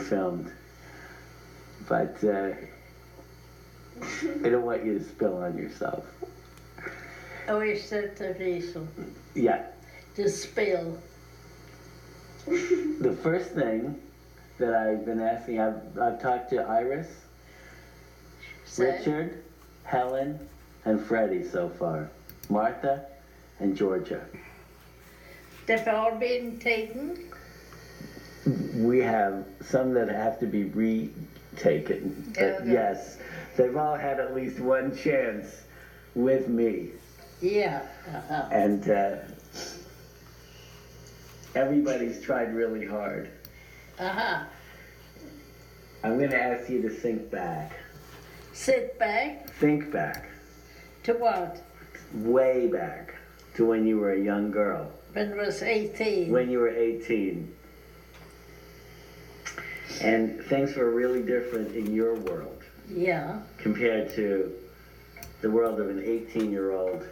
filmed. But I don't want you to spill on yourself. Oh, is that the reason? Yeah. The spill. The first thing that I've been asking, I've talked to Iris, Richard, Helen, and Freddie so far. Martha and Georgia. They've all been taken? We have some that have to be retaken. But yes, they've all had at least one chance with me. Yeah. And everybody's tried really hard. I'm going to ask you to think back. Sit back? Think back. To what? Way back to when you were a young girl. When I was 18. When you were 18. And things were really different in your world. Yeah. Compared to the world of an 18-year-old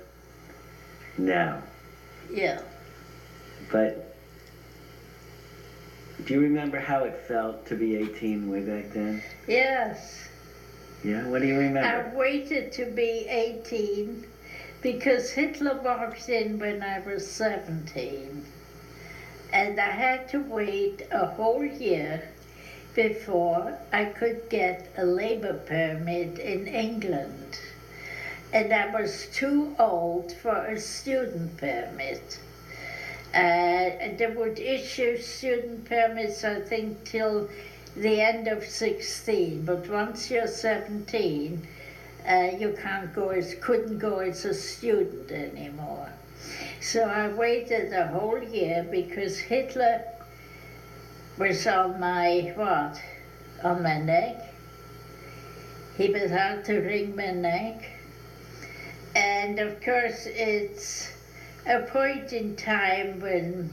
now. Yeah. But do you remember how it felt to be 18 way back then? Yes. Yeah, what do you remember? I waited to be 18 because Hitler walked in when I was 17. And I had to wait a whole year before I could get a labor permit in England. And I was too old for a student permit. And they would issue student permits, I think, till the end of 16. But once you're 17, you couldn't go as a student anymore. So I waited a whole year because Hitler was on my neck. He was out to wring my neck. And of course it's a point in time when,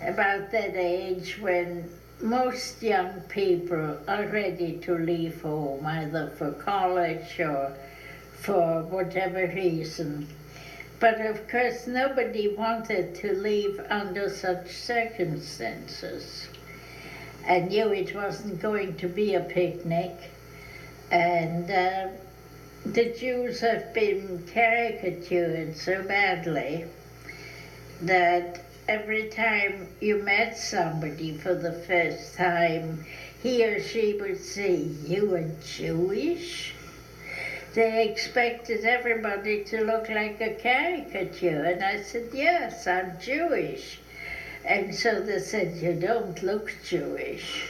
about that age, when most young people are ready to leave home, either for college or for whatever reason. But of course nobody wanted to leave under such circumstances. I knew it wasn't going to be a picnic, and the Jews have been caricatured so badly that every time you met somebody for the first time, he or she would say, "You are Jewish?" They expected everybody to look like a caricature, and I said, "Yes, I'm Jewish." And so they said, "You don't look Jewish."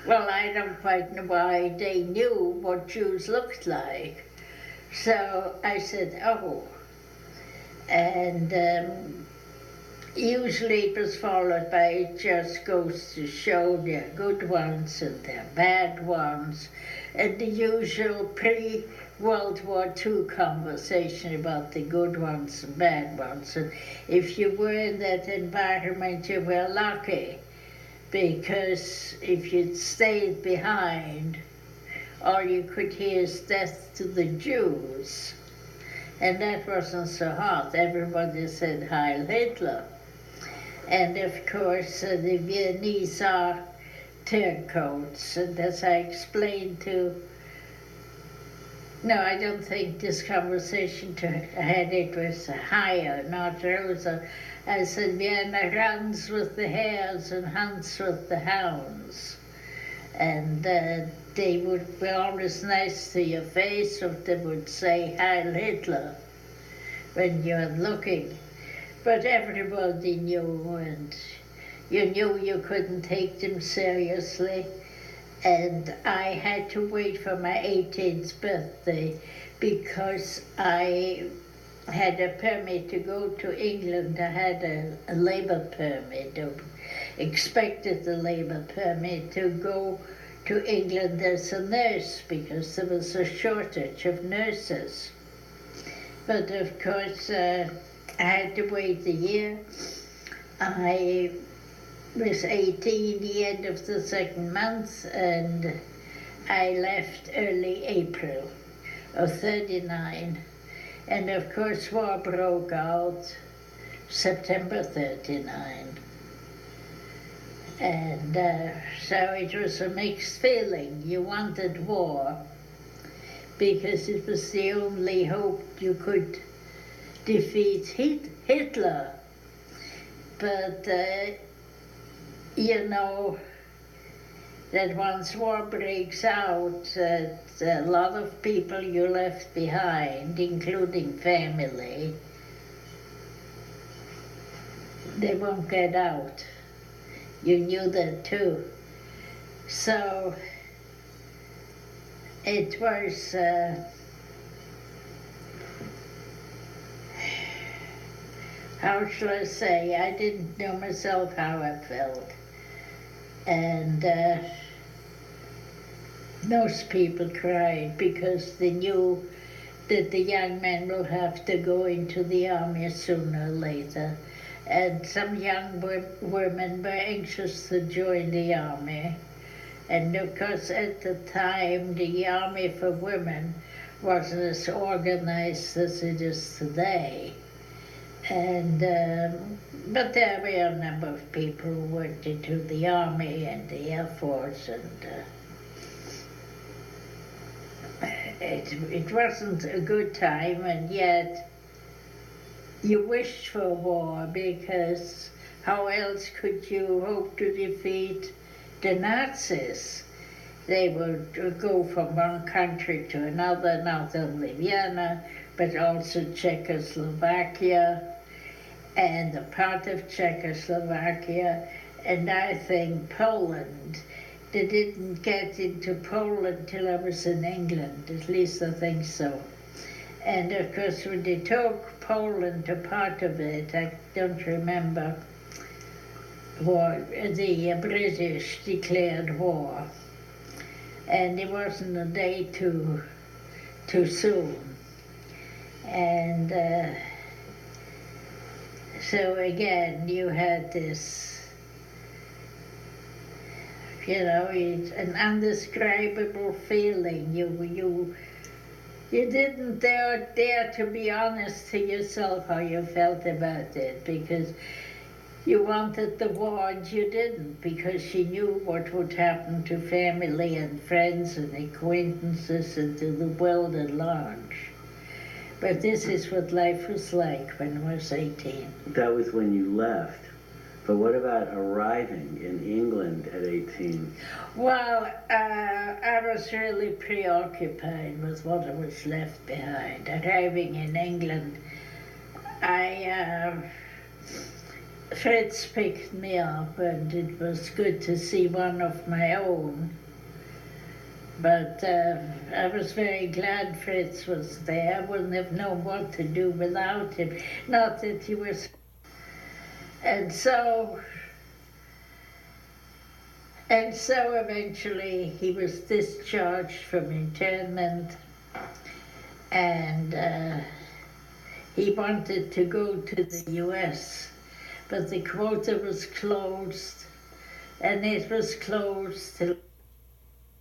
Well, I don't quite know why they knew what Jews looked like. So I said, "Oh." And usually it was followed by, "It just goes to show there are good ones and there are bad ones," and the usual pre-World War II conversation about the good ones and bad ones. And if you were in that environment, you were lucky, because if you'd stayed behind, all you could hear is "death to the Jews." And that wasn't so hot. Everybody said "Heil Hitler." And of course, the Viennese are turncoats. And as I explained to... No, I don't think this conversation I had it with Haya, not Rosa. I said, "Vienna runs with the hares and hunts with the hounds." And they would be always nice to your face, or they would say "Heil Hitler" when you're looking. But everybody knew, and you knew you couldn't take them seriously. And I had to wait for my 18th birthday because I had a permit to go to England. I had a labor permit, or expected a labor permit to go to England as a nurse because there was a shortage of nurses. But of course, I had to wait a year. I was 18 the end of the second month, and I left early April of 39. And of course, war broke out September 39. And so it was a mixed feeling. You wanted war because it was the only hope you could defeat Hitler. But, you know, that once war breaks out, that a lot of people you left behind, including family, they won't get out. You knew that too. So it was how shall I say, I didn't know myself how I felt. And most people cried because they knew that the young men will have to go into the army sooner or later. And some young women were anxious to join the army. And of course at the time the army for women wasn't as organized as it is today. And but there were a number of people who went into the army and the Air Force, and it wasn't a good time, and yet you wished for war, because how else could you hope to defeat the Nazis? They would go from one country to another, not only Vienna, but also Czechoslovakia and a part of Czechoslovakia, and I think Poland. They didn't get into Poland till I was in England, at least I think so. And of course when they took Poland, a part of it, I don't remember, the British declared war. And it wasn't a day too soon. And so again, you had this, you know, an indescribable feeling. You didn't dare to be honest to yourself how you felt about it, because you wanted the war and you didn't, because you knew what would happen to family and friends and acquaintances and to the world at large. But this is what life was like when I was 18. That was when you left. But what about arriving in England at 18? Well, I was really preoccupied with what was left behind. Arriving in England, Fritz picked me up, and it was good to see one of my own. But I was very glad Fritz was there. I wouldn't have known what to do without him. Not that he was. And so eventually he was discharged from internment, and he wanted to go to the US, but the quota was closed, and it was closed till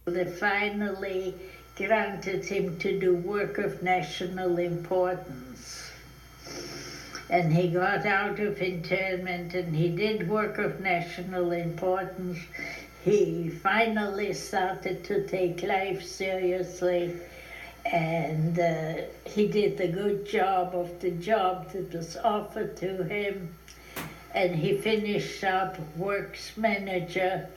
they finally granted him to do work of national importance. And he got out of internment and he did work of national importance. He finally started to take life seriously, and he did a good job of the job that was offered to him. And he finished up works manager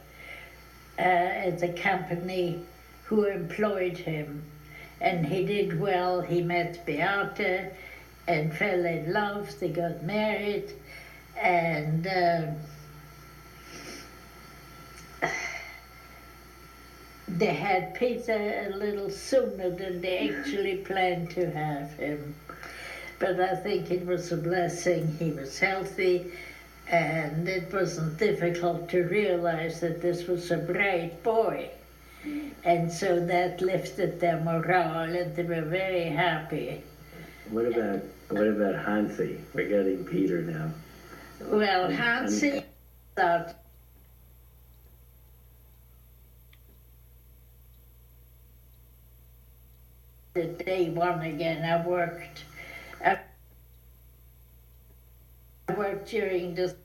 at the company who employed him. And he did well. He met Beate and fell in love. They got married, and they had Peter a little sooner than they actually planned to have him. But I think it was a blessing. He was healthy, and it wasn't difficult to realize that this was a bright boy. And so that lifted their morale, and they were very happy. What about Hansy? We're getting Peter now. Well, Hansy thought the day one again. I worked during the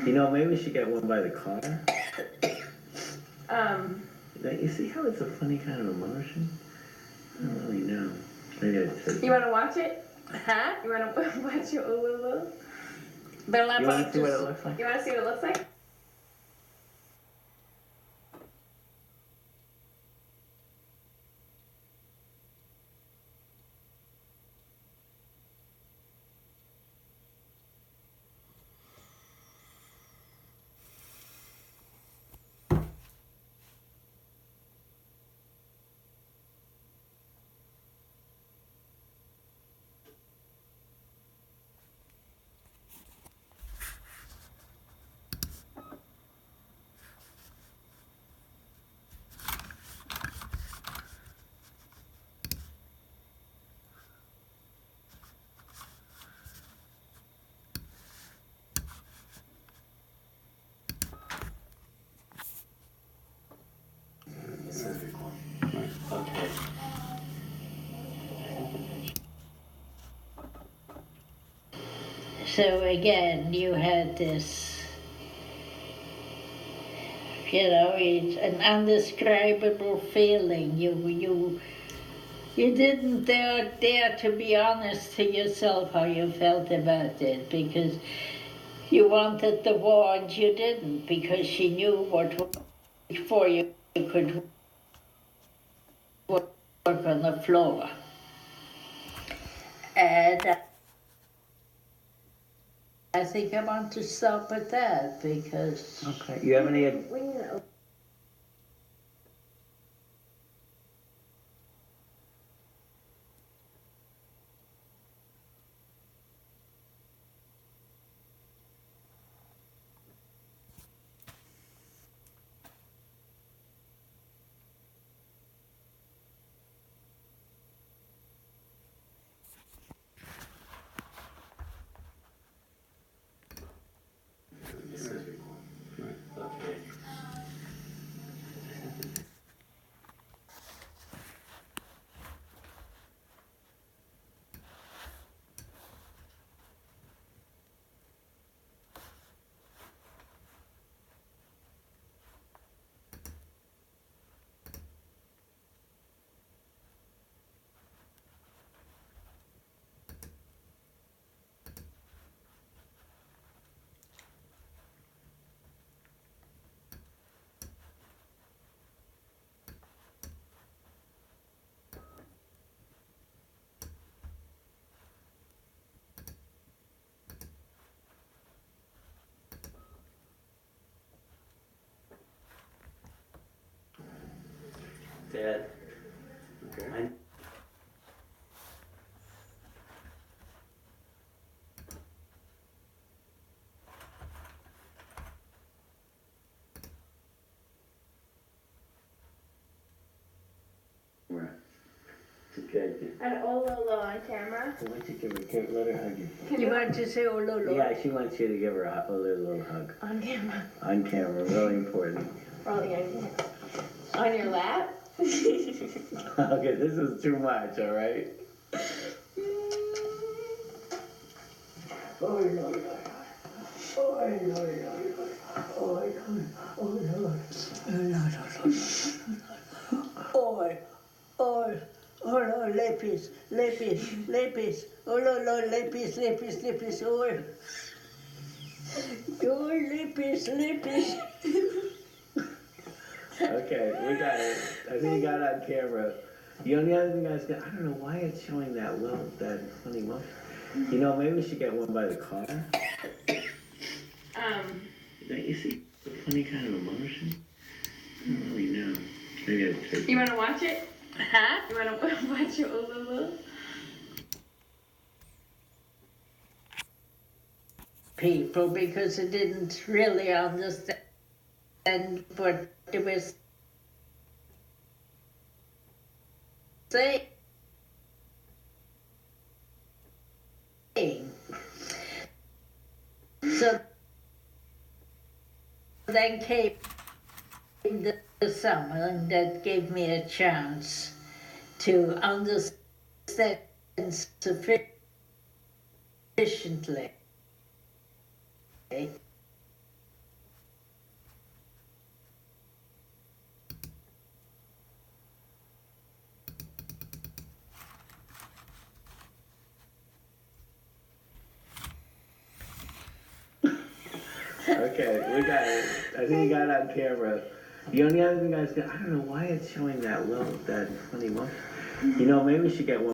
You know, maybe we should get one by the car. Um, You see how it's a funny kind of emotion? I don't really know. Maybe I should. you want to watch it? Huh? You want to watch your Ululu? Well, You want to see what it looks like? You want to see what it looks like? Okay. So again, you had this, it's an indescribable feeling. You didn't dare to be honest to yourself how you felt about it, because you wanted the war and you didn't, because she knew what before you could work on the floor. And I think I want to stop at that, because Okay. You have any? We need to Dad. Okay. Okay. an Ululu on camera. Why don't you give her? Let her hug you. you want to say, oh, Lolo. Yeah, she wants you to give her a little hug On camera. on camera. Really important. Probably on your lap. Okay, this is too much. All right. Oh, lepis, oh, lepis, oh, lepis. Okay, we got it. I think we got it on camera. The only other thing I don't know why it's showing that funny motion. You know, maybe we should get one by the car. Don't you see the funny kind of emotion? I don't really know. Maybe I should. You want to watch it? Huh? You want to watch your Ululu? People, because they didn't really understand what they were saying. So then came the summer, and that gave me a chance to understand sufficiently Okay, we got it. I think we got it on camera. The only other thing I don't know why it's showing that low, that funny motion. You know, maybe we should get one